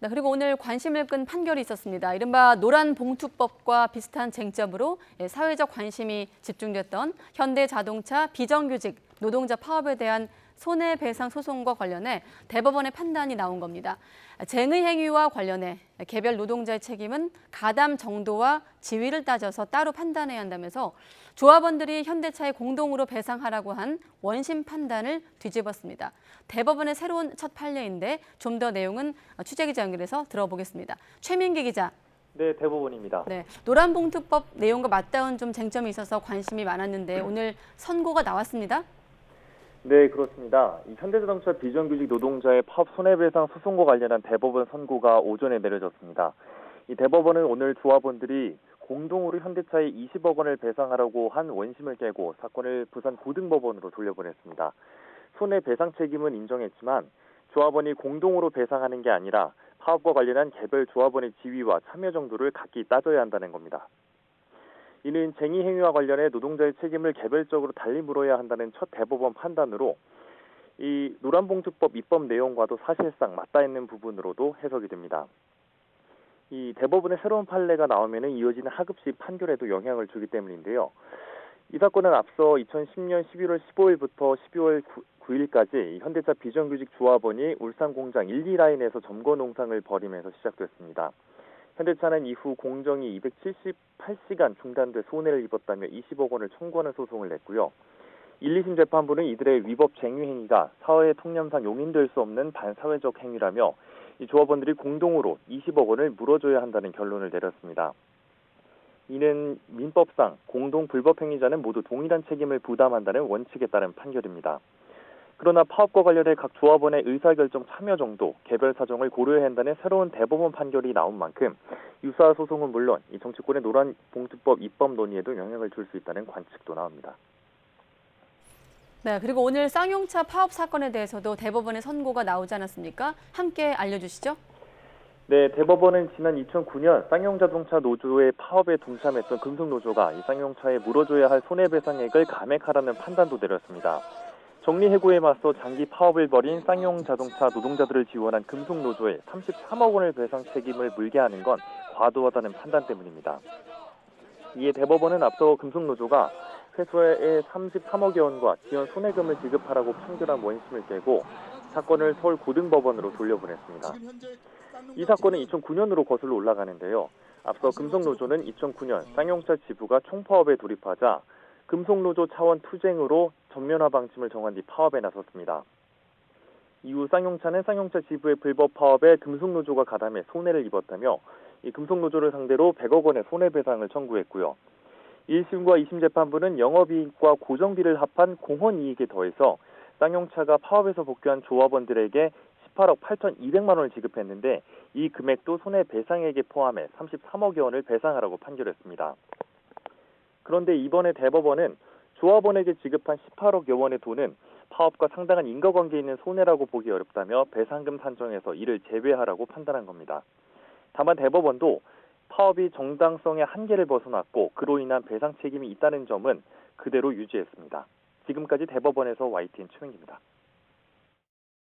네, 그리고 오늘 관심을 끈 판결이 있었습니다. 이른바 노란봉투법과 비슷한 쟁점으로 사회적 관심이 집중됐던 현대자동차 비정규직 노동자 파업에 대한 손해배상 소송과 관련해 대법원의 판단이 나온 겁니다. 쟁의 행위와 관련해 개별 노동자의 책임은 가담 정도와 지위를 따져서 따로 판단해야 한다면서 조합원들이 현대차에 공동으로 배상하라고 한 원심 판단을 뒤집었습니다. 대법원의 새로운 첫 판례인데 좀 더 내용은 취재기자 연결해서 들어보겠습니다. 최민기 기자. 네, 대법원입니다. 네, 노란봉투법 내용과 맞닿은 좀 쟁점이 있어서 관심이 많았는데 오늘 선고가 나왔습니다. 네, 그렇습니다. 이 현대자동차 비정규직 노동자의 파업 손해배상 소송과 관련한 대법원 선고가 오전에 내려졌습니다. 이 대법원은 오늘 조합원들이 공동으로 현대차에 20억 원을 배상하라고 한 원심을 깨고 사건을 부산 고등법원으로 돌려보냈습니다. 손해배상 책임은 인정했지만 조합원이 공동으로 배상하는 게 아니라 파업과 관련한 개별 조합원의 지위와 참여 정도를 각기 따져야 한다는 겁니다. 이는 쟁의 행위와 관련해 노동자의 책임을 개별적으로 달리 물어야 한다는 첫 대법원 판단으로 이 노란봉투법 입법 내용과도 사실상 맞닿아 있는 부분으로도 해석이 됩니다. 이 대법원의 새로운 판례가 나오면 이어지는 하급시 판결에도 영향을 주기 때문인데요. 이 사건은 앞서 2010년 11월 15일부터 12월 9일까지 현대차 비정규직 조합원이 울산 공장 1, 2라인에서 점거 농상을 벌이면서 시작됐습니다. 현대차는 이후 공정이 278시간 중단돼 손해를 입었다며 20억 원을 청구하는 소송을 냈고요. 1, 2심 재판부는 이들의 위법 쟁의 행위가 사회 통념상 용인될 수 없는 반사회적 행위라며 이 조합원들이 공동으로 20억 원을 물어줘야 한다는 결론을 내렸습니다. 이는 민법상 공동 불법 행위자는 모두 동일한 책임을 부담한다는 원칙에 따른 판결입니다. 그러나 파업과 관련해 각 조합원의 의사결정 참여 정도, 개별 사정을 고려해야 한다는 새로운 대법원 판결이 나온 만큼 유사 소송은 물론 이 정치권의 노란봉투법 입법 논의에도 영향을 줄 수 있다는 관측도 나옵니다. 네, 그리고 오늘 쌍용차 파업 사건에 대해서도 대법원의 선고가 나오지 않았습니까? 함께 알려주시죠. 네, 대법원은 지난 2009년 쌍용자동차 노조의 파업에 동참했던 금속노조가 이 쌍용차에 물어줘야 할 손해배상액을 감액하라는 판단도 내렸습니다. 정리해고에 맞서 장기 파업을 벌인 쌍용자동차 노동자들을 지원한 금속노조에 33억 원을 배상 책임을 물게 하는 건 과도하다는 판단 때문입니다. 이에 대법원은 앞서 금속노조가 회수에 33억여 원과 지원 손해금을 지급하라고 판결한 원심을 깨고 사건을 서울 고등법원으로 돌려보냈습니다. 이 사건은 2009년으로 거슬러 올라가는데요. 앞서 금속노조는 2009년 쌍용차 지부가 총파업에 돌입하자 금속노조 차원 투쟁으로 전면화 방침을 정한 뒤 파업에 나섰습니다. 이후 쌍용차는 쌍용차 지부의 불법 파업에 금속노조가 가담해 손해를 입었다며 이 금속노조를 상대로 100억 원의 손해배상을 청구했고요. 1심과 2심 재판부는 영업이익과 고정비를 합한 공헌이익에 더해서 쌍용차가 파업에서 복귀한 조합원들에게 18억 8,200만 원을 지급했는데 이 금액도 손해배상액에 포함해 33억여 원을 배상하라고 판결했습니다. 그런데 이번에 대법원은 조합원에게 지급한 18억여 원의 돈은 파업과 상당한 인과관계 있는 손해라고 보기 어렵다며 배상금 산정에서 이를 제외하라고 판단한 겁니다. 다만 대법원도 파업이 정당성의 한계를 벗어났고 그로 인한 배상 책임이 있다는 점은 그대로 유지했습니다. 지금까지 대법원에서 YTN 최민기입니다.